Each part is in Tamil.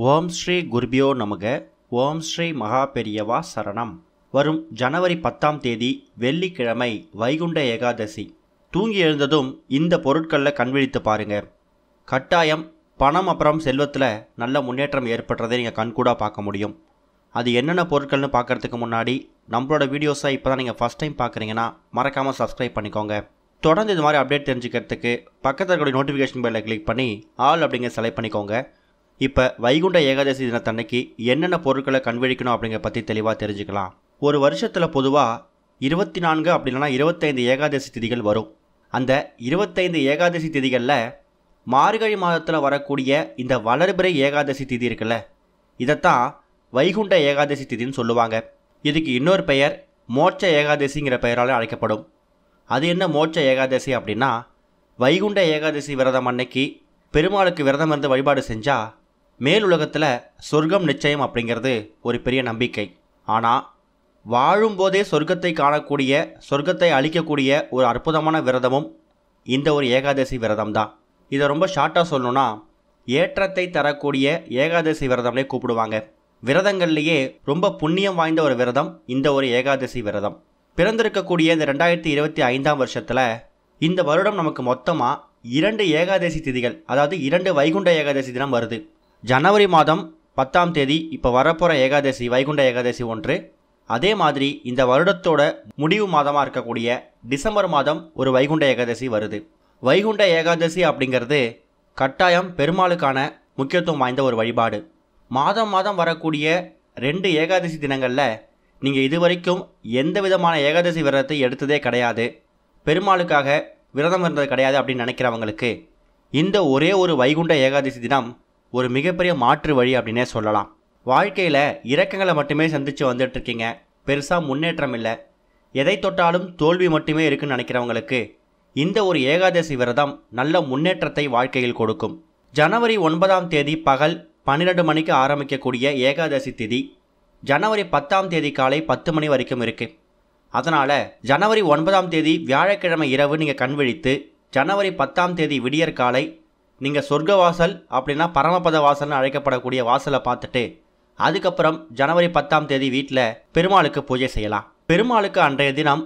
ஓம் ஸ்ரீ குருபியோ நமக. ஓம் ஸ்ரீ மகா பெரியவா சரணம். வரும் ஜனவரி 10ஆம் தேதி வெள்ளிக்கிழமை வைகுண்ட ஏகாதசி. தூங்கி எழுந்ததும் இந்த பொருட்களில் கண்விழித்து பாருங்க. கட்டாயம் பணம் அப்புறம் செல்வத்தில் நல்ல முன்னேற்றம் ஏற்படுறதை நீங்கள் கண்கூடாக பார்க்க முடியும். அது என்னென்ன பொருட்கள்னு பார்க்குறதுக்கு முன்னாடி நம்மளோட வீடியோஸை இப்போ தான் நீங்கள் ஃபஸ்ட் டைம் பார்க்குறீங்கன்னா மறக்காமல் சப்ஸ்கிரைப் பண்ணிக்கோங்க. தொடர்ந்து இது மாதிரி அப்டேட் தெரிஞ்சுக்கிறதுக்கு பக்கத்தில் இருக்கக்கூடிய நோட்டிஃபிகேஷன் பெல்லை கிளிக் பண்ணி ஆல் அப்படிங்கிற செலக்ட் பண்ணிக்கோங்க. இப்போ வைகுண்ட ஏகாதசி தினத்தன்னைக்கு என்னென்ன பொருட்களை கண்விழிக்கணும் அப்படிங்கிற பற்றி தெளிவாக தெரிஞ்சுக்கலாம். ஒரு வருஷத்தில் பொதுவாக 24 அப்படி இல்லைனா 25 ஏகாதசி திதிகள் வரும். அந்த 25 ஏகாதசி திதிகளில் மார்கழி மாதத்தில் வரக்கூடிய இந்த வளர்பிறை ஏகாதசி திதி இருக்குல்ல, இதைத்தான் வைகுண்ட ஏகாதசி திதின்னு சொல்லுவாங்க. இதுக்கு இன்னொரு பெயர் மோட்ச ஏகாதசிங்கிற பெயரால் அழைக்கப்படும். அது என்ன மோட்ச ஏகாதசி அப்படின்னா, வைகுண்ட ஏகாதசி விரதம் அன்னைக்கு பெருமாளுக்கு விரதம் இருந்து வழிபாடு செஞ்சால் மேலுலகத்தில் சொர்க்கம் நிச்சயம் அப்படிங்கிறது ஒரு பெரிய நம்பிக்கை. ஆனால் வாழும்போதே சொர்க்கத்தை காணக்கூடிய, சொர்க்கத்தை அளிக்கக்கூடிய ஒரு அற்புதமான விரதமும் இந்த ஒரு ஏகாதசி விரதம் தான். இதை ரொம்ப ஷார்ட்டாக சொல்லணும்னா ஏற்றத்தை தரக்கூடிய ஏகாதசி விரதம்னே கூப்பிடுவாங்க. விரதங்கள்லேயே ரொம்ப புண்ணியம் வாய்ந்த ஒரு விரதம் இந்த ஒரு ஏகாதசி விரதம். பிறந்திருக்கக்கூடிய இந்த 2025ஆம் வருஷத்தில் இந்த வருடம் நமக்கு மொத்தமாக 2 ஏகாதசி திதிகள், அதாவது 2 வைகுண்ட ஏகாதசி தினம் வருது. ஜனவரி மாதம் 10ஆம் தேதி இப்போ வரப்போகிற ஏகாதசி வைகுண்ட ஏகாதசி ஒன்று. அதே மாதிரி இந்த வருடத்தோட முடிவு மாதமாக இருக்கக்கூடிய டிசம்பர் மாதம் ஒரு வைகுண்ட ஏகாதசி வருது. வைகுண்ட ஏகாதசி அப்படிங்கிறது கட்டாயம் பெருமாளுக்கான முக்கியத்துவம் வாய்ந்த ஒரு வழிபாடு. மாதம் மாதம் வரக்கூடிய 2 ஏகாதசி தினங்களில் நீங்கள் இதுவரைக்கும் எந்த விதமான ஏகாதசி விரதத்தை எடுத்ததே கிடையாது, பெருமாளுக்காக விரதம் இருந்தது கிடையாது அப்படின்னு நினைக்கிறவங்களுக்கு இந்த ஒரே ஒரு வைகுண்ட ஏகாதசி தினம் ஒரு மிகப்பெரிய மாற்று வழி அப்படின்னே சொல்லலாம். வாழ்க்கையில் இறக்கங்களை மட்டுமே சந்தித்து வந்துட்டுருக்கீங்க, பெருசாக முன்னேற்றம் இல்லை, எதை தொட்டாலும் தோல்வி மட்டுமே இருக்குன்னு நினைக்கிறவங்களுக்கு இந்த ஒரு ஏகாதசி விரதம் நல்ல முன்னேற்றத்தை வாழ்க்கையில் கொடுக்கும். ஜனவரி 9ஆம் தேதி பகல் 12 மணிக்கு ஆரம்பிக்கக்கூடிய ஏகாதசி திதி ஜனவரி 10ஆம் தேதி காலை 10 மணி வரைக்கும் இருக்குது. அதனால் ஜனவரி 9ஆம் தேதி வியாழக்கிழமை இரவு நீங்கள் கண்விழித்து ஜனவரி 10ஆம் தேதி விடியற் காலை நீங்கள் சொர்க்கவாசல் அப்படின்னா பரமபத வாசல்னு அழைக்கப்படக்கூடிய வாசலை பார்த்துட்டு அதுக்கப்புறம் ஜனவரி 10ஆம் தேதி வீட்டில் பெருமாளுக்கு பூஜை செய்யலாம். பெருமாளுக்கு அன்றைய தினம்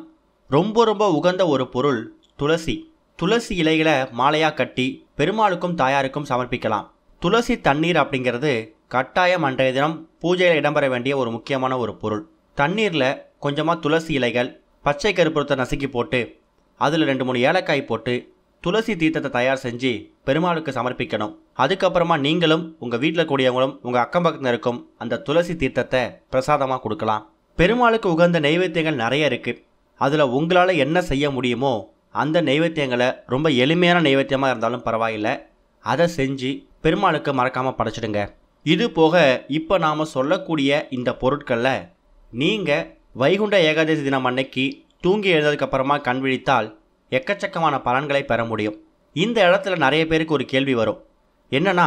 ரொம்ப ரொம்ப உகந்த ஒரு பொருள் துளசி. துளசி இலைகளை மாலையாக கட்டி பெருமாளுக்கும் தாயாருக்கும் சமர்ப்பிக்கலாம். துளசி தண்ணீர் அப்படிங்கிறது கட்டாயம் அன்றைய தினம் பூஜையில் இடம்பெற வேண்டிய ஒரு முக்கியமான ஒரு பொருள். தண்ணீரில் கொஞ்சமாக துளசி இலைகள், பச்சை கருப்பூரத்தை நசுக்கி போட்டு அதில் 2-3 ஏலக்காய் போட்டு துளசி தீர்த்தத்தை தயார் செஞ்சு பெருமாளுக்கு சமர்ப்பிக்கணும். அதுக்கப்புறமா நீங்களும் உங்கள் வீட்டில் கூடியவங்களும் உங்கள் அக்கம் பக்கத்தில் இருக்கும் அந்த துளசி தீர்த்தத்தை பிரசாதமாக கொடுக்கலாம். பெருமாளுக்கு உகந்த நைவேத்தியங்கள் நிறைய இருக்குது. அதில் உங்களால் என்ன செய்ய முடியுமோ அந்த நைவேத்தியங்களை ரொம்ப எளிமையான நைவேத்தியமாக இருந்தாலும் பரவாயில்லை, அதை செஞ்சு பெருமாளுக்கு மறக்காமல் படைச்சிடுங்க. இது போக இப்போ நாம் சொல்லக்கூடிய இந்த பொருட்களில் நீங்கள் வைகுண்ட ஏகாதசி தினம் அன்னைக்கு தூங்கி எழுந்ததுக்கப்புறமா கண் விழித்தால் எக்கச்சக்கமான பலன்களை பெற முடியும். இந்த இடத்துல நிறைய பேருக்கு ஒரு கேள்வி வரும். என்னென்னா,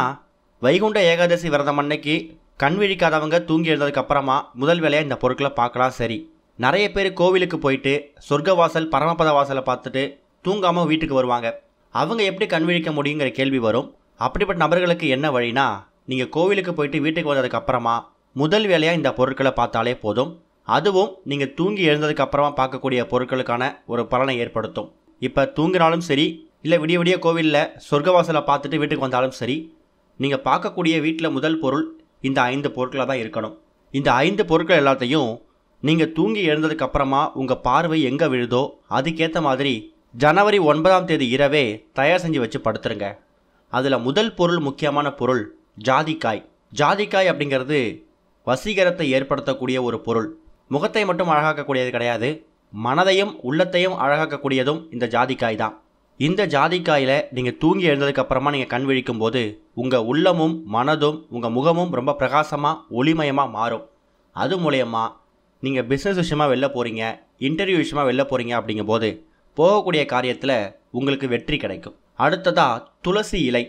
வைகுண்ட ஏகாதசி விரதம் அன்னைக்கு கண் விழிக்காதவங்க தூங்கி எழுந்ததுக்கப்புறமா முதல் வேலையாக இந்த பொருட்களை பார்க்கலாம். சரி, நிறைய பேர் கோவிலுக்கு போயிட்டு சொர்க்கவாசல் பரமபத வாசலை பார்த்துட்டு தூங்காமல் வீட்டுக்கு வருவாங்க. அவங்க எப்படி கண் விழிக்க முடியுங்கிற கேள்வி வரும். அப்படிப்பட்ட நபர்களுக்கு என்ன வழினா, நீங்கள் கோவிலுக்கு போயிட்டு வீட்டுக்கு வந்ததுக்கப்புறமா முதல் வேலையாக இந்த பொருட்களை பார்த்தாலே போதும். அதுவும் நீங்கள் தூங்கி எழுந்ததுக்கப்புறமா பார்க்கக்கூடிய பொருட்களுக்கான ஒரு பலனை ஏற்படுத்தும். இப்போ தூங்கினாலும் சரி, இல்லை விடிய விடிய கோவிலில் சொர்க்கவாசலை பார்த்துட்டு வீட்டுக்கு வந்தாலும் சரி, நீங்கள் பார்க்கக்கூடிய வீட்டில் முதல் பொருள் இந்த 5 பொருட்களாக தான் இருக்கணும். இந்த 5 பொருட்கள் எல்லாத்தையும் நீங்கள் தூங்கி எழுந்ததுக்கப்புறமா உங்கள் பார்வை எங்கே விழுதோ அதுக்கேற்ற மாதிரி ஜனவரி 9ஆம் தேதி இரவே தயார் செஞ்சு வச்சு படுத்துருங்க. அதில் முதல் பொருள், முக்கியமான பொருள் ஜாதிக்காய். ஜாதிக்காய் அப்படிங்கிறது வசீகரத்தை ஏற்படுத்தக்கூடிய ஒரு பொருள். முகத்தை மட்டும் அழகாக்கக்கூடியது கிடையாது, மனதையும் உள்ளத்தையும் அழகாக்கக்கூடியதும் இந்த ஜாதிக்காய் தான். இந்த ஜாதிக்காயில் நீங்கள் தூங்கி எழுந்ததுக்கப்புறமா நீங்கள் கண் விழிக்கும் போது உங்கள் உள்ளமும் மனதும் உங்கள் முகமும் ரொம்ப பிரகாசமாக ஒளிமயமாக மாறும். அது மூலயமா நீங்கள் பிஸ்னஸ் விஷயமாக வெளில போகிறீங்க, இன்டர்வியூ விஷயமாக வெளில போகிறீங்க அப்படிங்கும்போது போகக்கூடிய காரியத்தில் உங்களுக்கு வெற்றி கிடைக்கும். அடுத்ததாக துளசி இலை.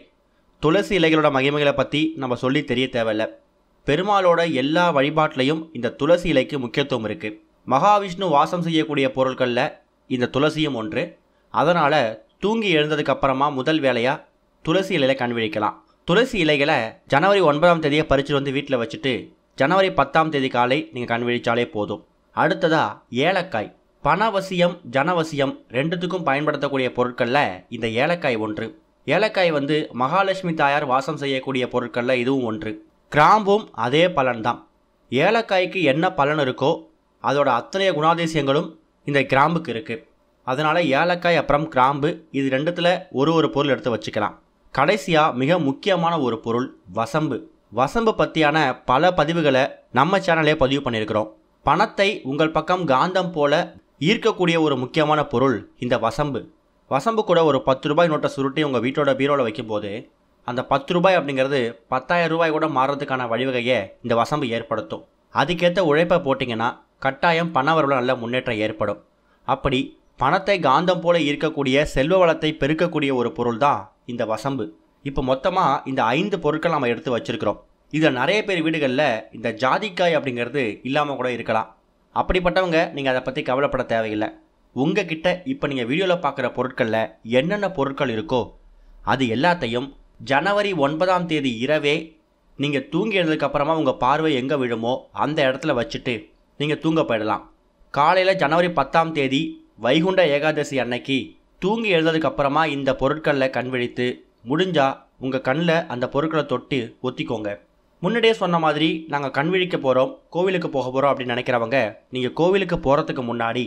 துளசி இலைகளோட மகிமைகளை பற்றி நம்ம சொல்லி தெரிய தேவையில்லை. பெருமாளோட எல்லா வழிபாட்டிலையும் இந்த துளசி இலைக்கு முக்கியத்துவம் இருக்குது. மகாவிஷ்ணு வாசம் செய்யக்கூடிய பொருட்களில் இந்த துளசியும் ஒன்று. அதனால் தூங்கி எழுந்ததுக்கப்புறமா முதல் வேலையாக துளசி இலையில் கண் விழிக்கலாம். துளசி இலைகளை ஜனவரி 9ஆம் தேதியை பறிச்சுட்டு வந்து வீட்டில் வச்சுட்டு ஜனவரி 10ஆம் தேதி காலை நீங்கள் கண் விழிச்சாலே போதும். அடுத்ததா ஏலக்காய். பணவசியம் ஜனவசியம் ரெண்டுத்துக்கும் பயன்படுத்தக்கூடிய பொருட்களில் இந்த ஏலக்காய் ஒன்று. ஏலக்காய் மகாலட்சுமி தாயார் வாசம் செய்யக்கூடிய பொருட்களில் இதுவும் ஒன்று. கிராம்பும் அதே பலன்தான். ஏலக்காய்க்கு என்ன பலன் இருக்கோ அதோட அத்தனைய குணாதிசயங்களும் இந்த கிராம்புக்கு இருக்குது. அதனால் ஏலக்காய் அப்புறம் கிராம்பு இது ரெண்டுத்தில் ஒரு பொருள் எடுத்து வச்சுக்கலாம். கடைசியாக மிக முக்கியமான ஒரு பொருள் வசம்பு. வசம்பு பற்றியான பல பதிவுகளை நம்ம சேனலே பதிவு பண்ணியிருக்கிறோம். பணத்தை உங்கள் பக்கம் காந்தம் போல ஈர்க்கக்கூடிய ஒரு முக்கியமான பொருள் இந்த வசம்பு. வசம்பு கூட ஒரு 10 ரூபாய் நோட்டை சுருட்டி உங்கள் வீட்டோட பீரோவில் வைக்கும்போது அந்த 10 ரூபாய் அப்படிங்கிறது 10,000 ரூபாய் கூட மாறுறதுக்கான வழிவகையை இந்த வசம்பு ஏற்படுத்தும். அதுக்கேற்ற உழைப்பை போட்டிங்கன்னா கட்டாயம் பண வரவுல நல்ல முன்னேற்றம் ஏற்படும். அப்படி பணத்தை காந்தம் போல ஈர்க்கக்கூடிய செல்வ வளத்தை பெருக்கக்கூடிய ஒரு பொருள் தான் இந்த வசம்பு. இப்போ மொத்தமாக இந்த 5 பொருட்கள் நம்ம எடுத்து வச்சுருக்கிறோம். இதில் நிறைய பேர் வீடுகளில் இந்த ஜாதிக்காய் அப்படிங்கிறது இல்லாமல் கூட இருக்கலாம். அப்படிப்பட்டவங்க நீங்கள் அதை பற்றி கவலைப்பட தேவையில்லை. உங்கள் கிட்ட இப்போ நீங்கள் வீடியோவில் பார்க்குற பொருட்களில் என்னென்ன பொருட்கள் இருக்கோ அது எல்லாத்தையும் ஜனவரி 9ஆம் தேதி இரவே நீங்கள் தூங்கி எழுந்ததுக்கப்புறமா உங்கள் பார்வை எங்கே விழுமோ அந்த இடத்துல வச்சுட்டு நீங்கள் தூங்க போயிடலாம். காலையில் ஜனவரி 10ஆம் தேதி வைகுண்ட ஏகாதசி அன்னைக்கு தூங்கி எழுந்ததுக்கப்புறமா இந்த பொருட்களில் கண் விழித்து முடிஞ்சால் உங்கள் கண்ணில் அந்த பொருட்களை தொட்டு ஒத்திக்கோங்க. முன்னாடியே சொன்ன மாதிரி நாங்கள் கண் விழிக்க போகிறோம், கோவிலுக்கு போக போகிறோம் அப்படின்னு நினைக்கிறவங்க நீங்கள் கோவிலுக்கு போகிறதுக்கு முன்னாடி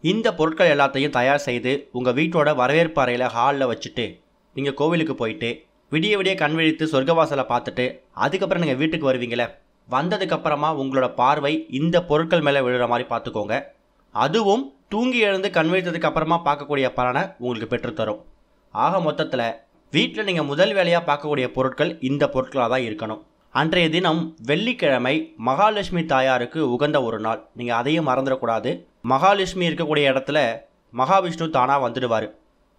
இந்த பொருட்கள் எல்லாத்தையும் தயார் செய்து உங்கள் வீட்டோட வரவேற்பு அறையில் ஹாலில் வச்சுட்டு நீங்கள் கோவிலுக்கு போயிட்டு விடிய விடிய கண் விழித்து சொர்க்கவாசலை பார்த்துட்டு அதுக்கப்புறம் நீங்கள் வீட்டுக்கு வருவீங்களே, வந்ததுக்கப்புறமா உங்களோட பார்வை இந்த பொருட்கள் மேலே விழுற மாதிரி பார்த்துக்கோங்க. அதுவும் தூங்கி எழுந்து கண் விழித்ததுக்கு அப்புறமா பார்க்கக்கூடிய பலனை உங்களுக்கு பெற்றுத்தரும். ஆக மொத்தத்தில் வீட்டில் நீங்கள் முதல் வேலையாக பார்க்கக்கூடிய பொருட்கள் இந்த பொருட்களாக தான் இருக்கணும். அன்றைய தினம் வெள்ளிக்கிழமை மகாலட்சுமி தாயாருக்கு உகந்த ஒரு நாள். நீங்கள் அதையும் மறந்துடக்கூடாது. மகாலட்சுமி இருக்கக்கூடிய இடத்துல மகாவிஷ்ணு தானாக வந்துடுவார்.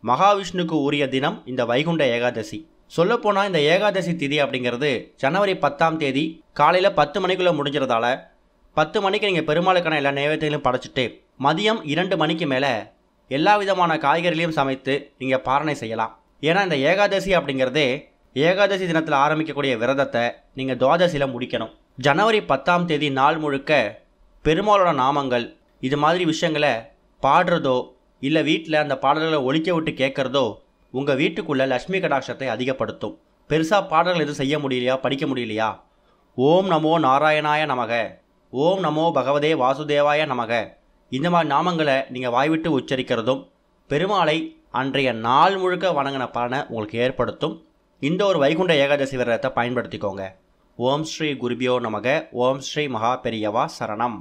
மகாவிஷ்ணுக்கு உரிய தினம் இந்த வைகுண்ட ஏகாதசி. சொல்லப்போனால் இந்த ஏகாதசி திதி அப்படிங்கிறது ஜனவரி 10ஆம் தேதி காலையில் 10 மணிக்குள்ளே முடிஞ்சிறதால 10 மணிக்கு நீங்கள் பெருமாளுக்கான எல்லா நைவேத்தியங்களையும் படைச்சிட்டு மதியம் 2 மணிக்கு மேலே எல்லா விதமான காய்கறிகளையும் சமைத்து நீங்கள் பாரணை செய்யலாம். ஏன்னா இந்த ஏகாதசி அப்படிங்கிறதே ஏகாதசி தினத்தில் ஆரம்பிக்கக்கூடிய விரதத்தை நீங்கள் துவாதசியில் முடிக்கணும். ஜனவரி 10ஆம் தேதி நாள் முழுக்க பெருமாளோட நாமங்கள் இது மாதிரி விஷயங்களை பாடுறதோ இல்லை வீட்டில் அந்த பாடல்களை ஒலிக்க விட்டு கேட்குறதோ உங்கள் வீட்டுக்குள்ளே லக்ஷ்மி கடாட்சத்தை அதிகப்படுத்தும். பெருசாக பாடல்கள் எதுவும் செய்ய முடியலையா, படிக்க முடியலையா, ஓம் நமோ நாராயணாய நமக, ஓம் நமோ பகவதே வாசுதேவாய நமக இந்த மாதிரி நாமங்களை நீங்கள் வாய்விட்டு உச்சரிக்கிறதும் பெருமாளை அன்றைய நாள் முழுக்க வணங்கின பலனை உங்களுக்கு ஏற்படுத்தும். இந்த ஒரு வைகுண்ட ஏகாதசி விரதத்தை பயன்படுத்திக்கோங்க. ஓம் ஸ்ரீ குருபியோ நமக. ஓம் ஸ்ரீ மகா பெரியவா சரணம்.